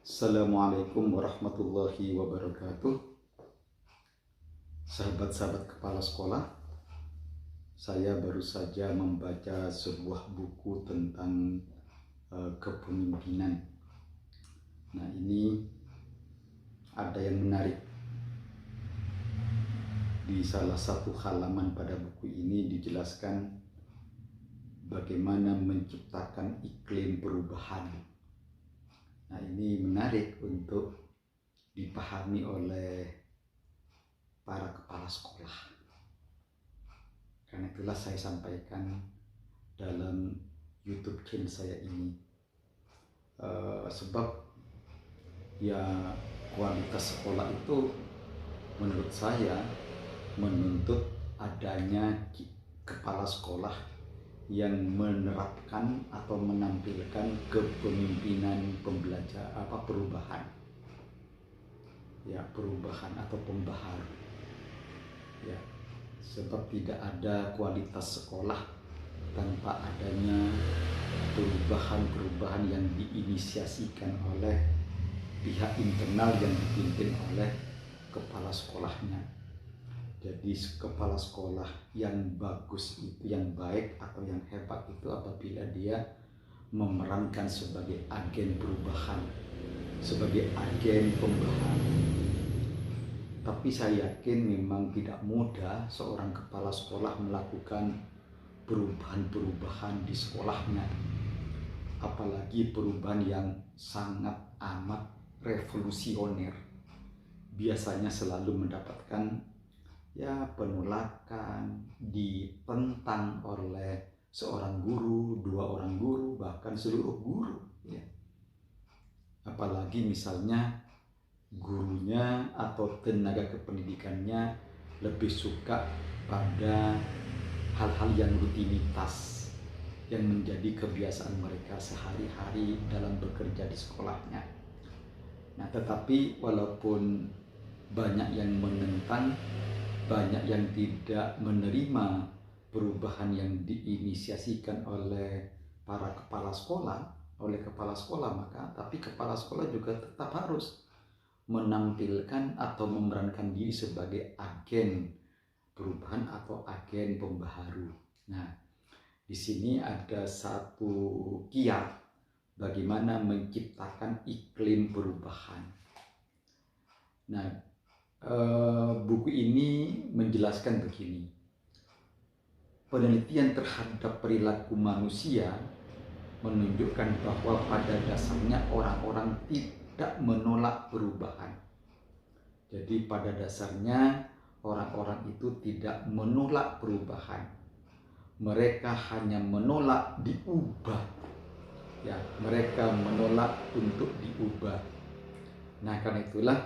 Assalamualaikum warahmatullahi wabarakatuh. Sahabat-sahabat kepala sekolah, saya baru saja membaca sebuah buku tentang kepemimpinan. Nah, ini ada yang menarik. Di salah satu halaman pada buku ini dijelaskan bagaimana menciptakan iklim perubahan. Nah, ini menarik untuk dipahami oleh para kepala sekolah. Karena itulah saya sampaikan dalam YouTube channel saya ini. Sebab ya kualitas sekolah itu menurut saya menuntut adanya kepala sekolah yang menerapkan atau menampilkan kepemimpinan perubahan. Ya, perubahan atau pembaharu. Ya, sebab tidak ada kualitas sekolah tanpa adanya perubahan-perubahan yang diinisiasikan oleh pihak internal yang dipimpin oleh kepala sekolahnya. Jadi kepala sekolah yang bagus itu, yang baik atau yang hebat itu apabila dia memerankan sebagai agen perubahan, sebagai agen pembaharu. Tapi saya yakin memang tidak mudah seorang kepala sekolah melakukan perubahan-perubahan di sekolahnya. Apalagi perubahan yang sangat amat revolusioner. Biasanya selalu mendapatkan penolakan, ditentang oleh seorang guru, dua orang guru, bahkan seluruh guru. Ya. Apalagi misalnya gurunya atau tenaga kependidikannya lebih suka pada hal-hal yang rutinitas yang menjadi kebiasaan mereka sehari-hari dalam bekerja di sekolahnya. Nah, tetapi walaupun banyak yang menentang, banyak yang tidak menerima perubahan yang diinisiasikan oleh para kepala sekolah, tapi kepala sekolah juga tetap harus menampilkan atau memerankan diri sebagai agen perubahan atau agen pembaharu. Nah, di sini ada satu kiat bagaimana menciptakan iklim perubahan. Nah, buku ini menjelaskan begini. Penelitian terhadap perilaku manusia menunjukkan bahwa pada dasarnya orang-orang tidak menolak perubahan. Jadi pada dasarnya orang-orang itu tidak menolak perubahan. Mereka hanya menolak diubah. Ya, mereka menolak untuk diubah. Nah, karena itulah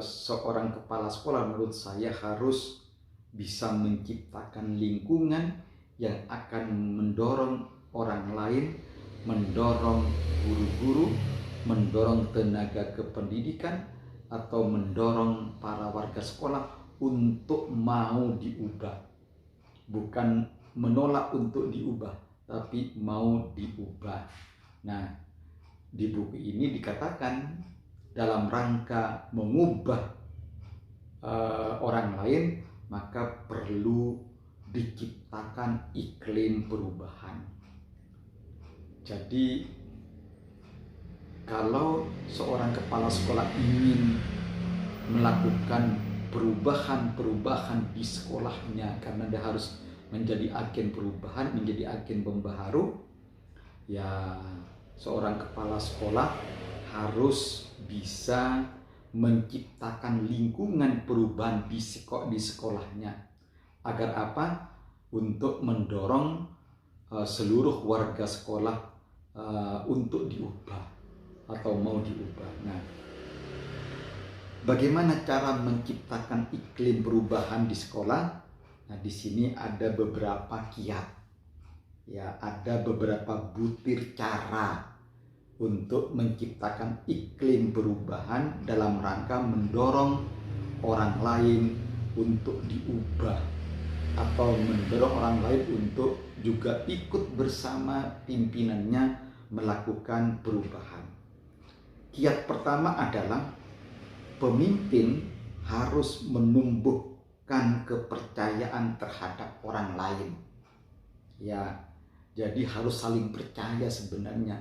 seorang kepala sekolah menurut saya harus bisa menciptakan lingkungan yang akan mendorong orang lain, mendorong guru-guru, mendorong tenaga kependidikan, atau mendorong para warga sekolah untuk mau diubah. Bukan menolak untuk diubah, tapi mau diubah. Nah, di buku ini dikatakan dalam rangka mengubah orang lain, maka perlu diciptakan iklim perubahan. Jadi kalau seorang kepala sekolah ingin melakukan perubahan-perubahan di sekolahnya, karena dia harus menjadi agen perubahan, menjadi agen pembaharu, ya seorang kepala sekolah harus bisa menciptakan lingkungan perubahan di sekolahnya. Agar apa? Untuk mendorong seluruh warga sekolah untuk diubah atau mau diubah. Nah, bagaimana cara menciptakan iklim perubahan di sekolah? Nah, di sini ada beberapa kiat. Ya, ada beberapa butir cara untuk menciptakan iklim perubahan dalam rangka mendorong orang lain untuk diubah atau mendorong orang lain untuk juga ikut bersama pimpinannya melakukan perubahan. Kiat pertama adalah pemimpin harus menumbuhkan kepercayaan terhadap orang lain. Ya, jadi harus saling percaya sebenarnya.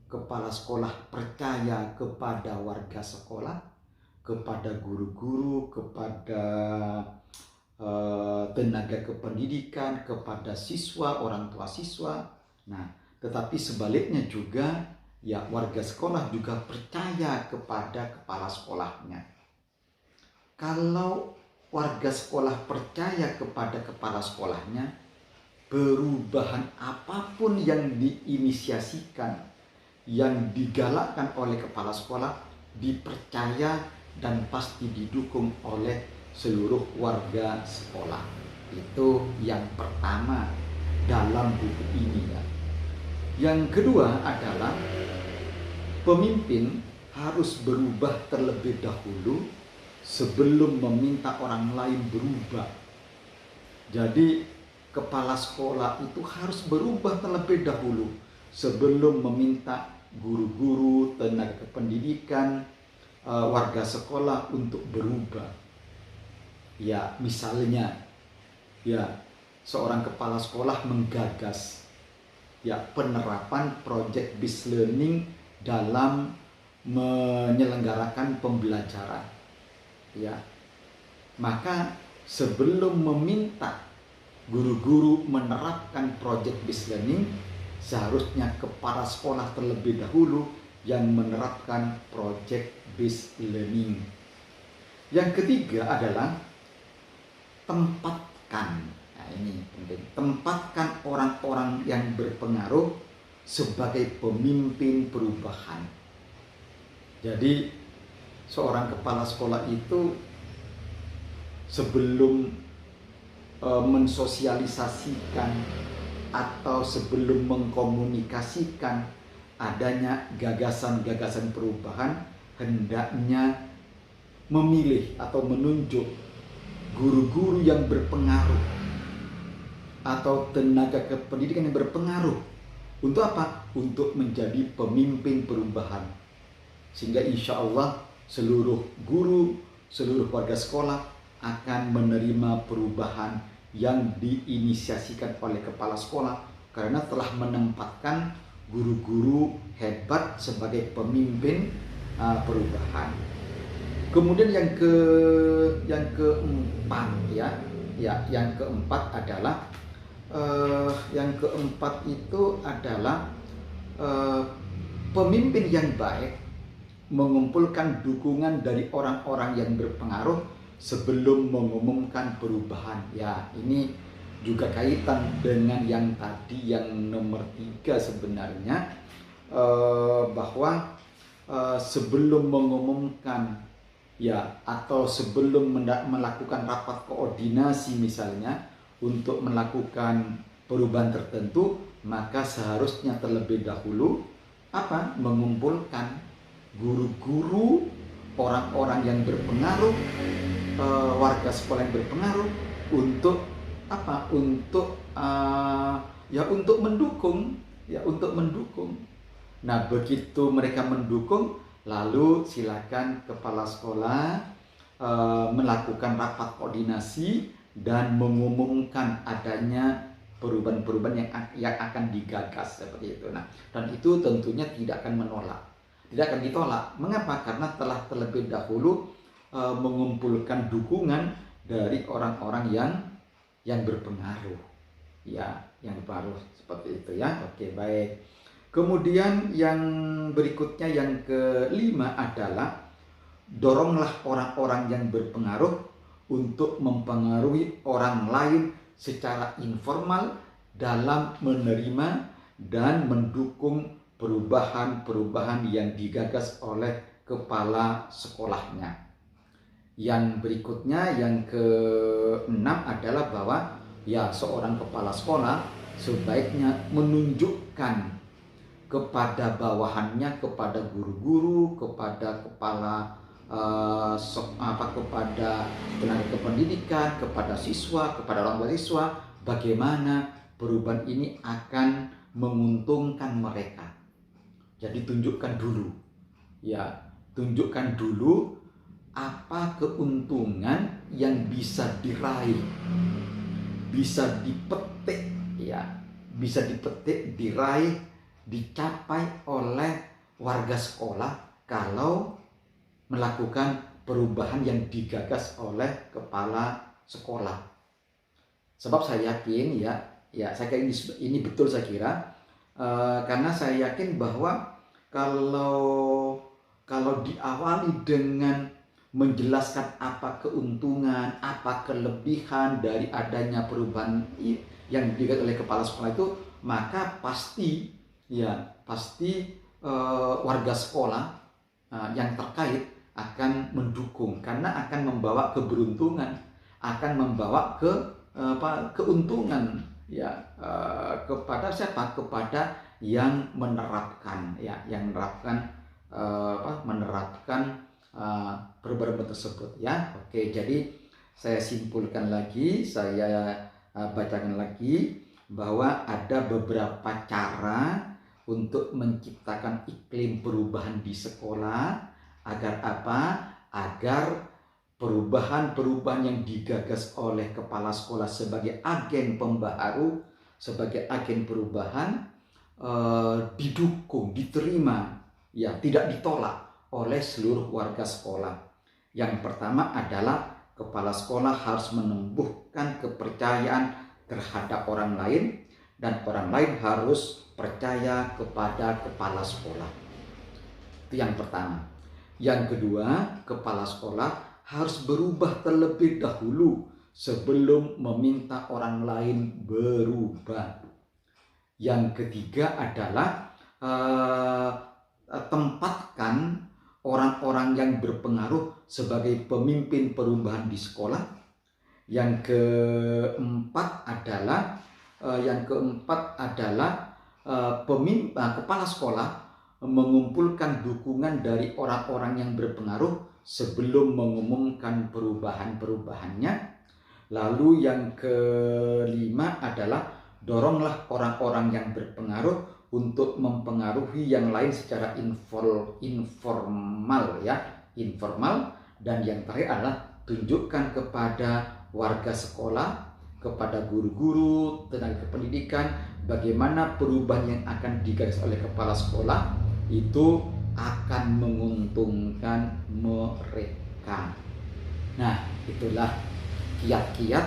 Kepala sekolah percaya kepada warga sekolah, kepada guru-guru, kepada tenaga kependidikan, kepada siswa, orang tua siswa. Nah, tetapi sebaliknya juga, ya warga sekolah juga percaya kepada kepala sekolahnya. Kalau warga sekolah percaya kepada kepala sekolahnya, perubahan apapun yang diinisiasikan, yang digalakkan oleh kepala sekolah, dipercaya dan pasti didukung oleh seluruh warga sekolah. Itu yang pertama dalam buku ini ya. Yang kedua adalah pemimpin harus berubah terlebih dahulu sebelum meminta orang lain berubah. Jadi kepala sekolah itu harus berubah terlebih dahulu sebelum meminta guru-guru, tenaga kependidikan, warga sekolah untuk berubah. Ya, misalnya ya seorang kepala sekolah menggagas ya penerapan project based learning dalam menyelenggarakan pembelajaran. Ya. Maka sebelum meminta guru-guru menerapkan project based learning, seharusnya kepala sekolah terlebih dahulu yang menerapkan project based learning. Yang ketiga adalah tempatkan. Nah, ini penting. Tempatkan orang-orang yang berpengaruh sebagai pemimpin perubahan. Jadi seorang kepala sekolah itu sebelum mensosialisasikan atau sebelum mengkomunikasikan adanya gagasan-gagasan perubahan, hendaknya memilih atau menunjuk guru-guru yang berpengaruh atau tenaga kependidikan yang berpengaruh. Untuk apa? Untuk menjadi pemimpin perubahan. Sehingga insya Allah seluruh guru, seluruh warga sekolah akan menerima perubahan yang diinisiasikan oleh kepala sekolah karena telah menempatkan guru-guru hebat sebagai pemimpin perubahan. Kemudian yang keempat yang keempat adalah pemimpin yang baik mengumpulkan dukungan dari orang-orang yang berpengaruh sebelum mengumumkan perubahan. Ya, ini juga kaitan dengan yang tadi, yang nomor 3 sebenarnya, bahwa sebelum mengumumkan ya atau sebelum melakukan rapat koordinasi misalnya untuk melakukan perubahan tertentu, maka seharusnya terlebih dahulu mengumpulkan guru-guru, orang-orang yang berpengaruh, warga sekolah yang berpengaruh untuk untuk mendukung. Nah, begitu mereka mendukung, lalu silakan kepala sekolah melakukan rapat koordinasi dan mengumumkan adanya perubahan-perubahan yang akan digagas seperti itu. Nah, dan itu tentunya tidak akan ditolak. Mengapa? Karena telah terlebih dahulu mengumpulkan dukungan dari orang-orang yang berpengaruh. Ya, yang berpengaruh seperti itu ya. Oke, baik. Kemudian yang berikutnya, yang kelima adalah doronglah orang-orang yang berpengaruh untuk mempengaruhi orang lain secara informal dalam menerima dan mendukung perubahan-perubahan yang digagas oleh kepala sekolahnya. Yang berikutnya, yang ke-6 adalah bahwa ya seorang kepala sekolah sebaiknya menunjukkan kepada bawahannya, kepada guru-guru, kepada kepala kepada tenaga kependidikan, kepada siswa, kepada orang tua siswa, bagaimana perubahan ini akan menguntungkan mereka. Jadi tunjukkan dulu ya tunjukkan dulu apa keuntungan yang bisa diraih, bisa dipetik, ya, bisa dipetik, diraih, dicapai oleh warga sekolah kalau melakukan perubahan yang digagas oleh kepala sekolah. Sebab saya yakin, saya kira ini betul saya kira, karena saya yakin bahwa kalau diawali dengan menjelaskan apa keuntungan, apa kelebihan dari adanya perubahan yang digagas oleh kepala sekolah itu, maka pasti warga sekolah yang terkait akan mendukung, karena akan membawa keberuntungan, akan membawa keuntungan kepada siapa? Kepada yang menerapkan, menerapkan perubahan tersebut, ya. Oke, jadi saya simpulkan lagi, saya bacakan lagi bahwa ada beberapa cara untuk menciptakan iklim perubahan di sekolah agar apa? Agar perubahan-perubahan yang digagas oleh kepala sekolah sebagai agen pembaharu, sebagai agen perubahan didukung, diterima, ya, tidak ditolak oleh seluruh warga sekolah. Yang pertama adalah kepala sekolah harus menumbuhkan kepercayaan terhadap orang lain, dan orang lain harus percaya kepada kepala sekolah. Itu yang pertama. Yang kedua, kepala sekolah harus berubah terlebih dahulu sebelum meminta orang lain berubah. Yang ketiga adalah tempatkan orang-orang yang berpengaruh sebagai pemimpin perubahan di sekolah. Yang keempat adalah kepala sekolah mengumpulkan dukungan dari orang-orang yang berpengaruh sebelum mengumumkan perubahan-perubahannya. Lalu yang kelima adalah doronglah orang-orang yang berpengaruh untuk mempengaruhi yang lain secara informal. Dan yang terakhir adalah tunjukkan kepada warga sekolah, kepada guru-guru, tenaga pendidikan, bagaimana perubahan yang akan digagas oleh kepala sekolah itu akan menguntungkan mereka. Nah, itulah kiat-kiat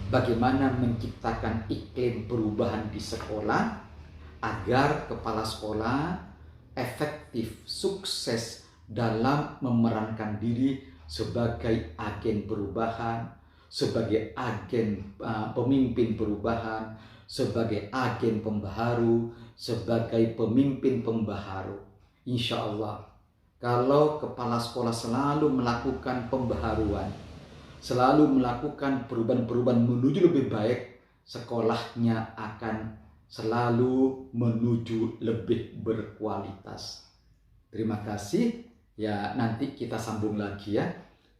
bagaimana menciptakan iklim perubahan di sekolah agar kepala sekolah efektif, sukses dalam memerankan diri sebagai agen perubahan, sebagai agen pemimpin perubahan, sebagai agen pembaharu, sebagai pemimpin pembaharu. Insya Allah, kalau kepala sekolah selalu melakukan pembaharuan, selalu melakukan perubahan-perubahan menuju lebih baik, sekolahnya akan selalu menuju lebih berkualitas. Terima kasih. Ya, nanti kita sambung lagi, ya.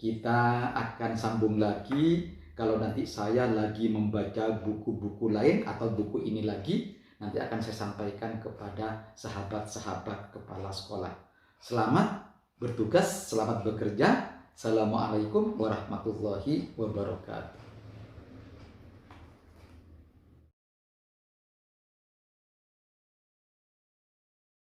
Kita akan sambung lagi kalau nanti saya lagi membaca buku-buku lain atau buku ini lagi, nanti akan saya sampaikan kepada sahabat-sahabat kepala sekolah. Selamat bertugas, selamat bekerja. Assalamualaikum warahmatullahi wabarakatuh.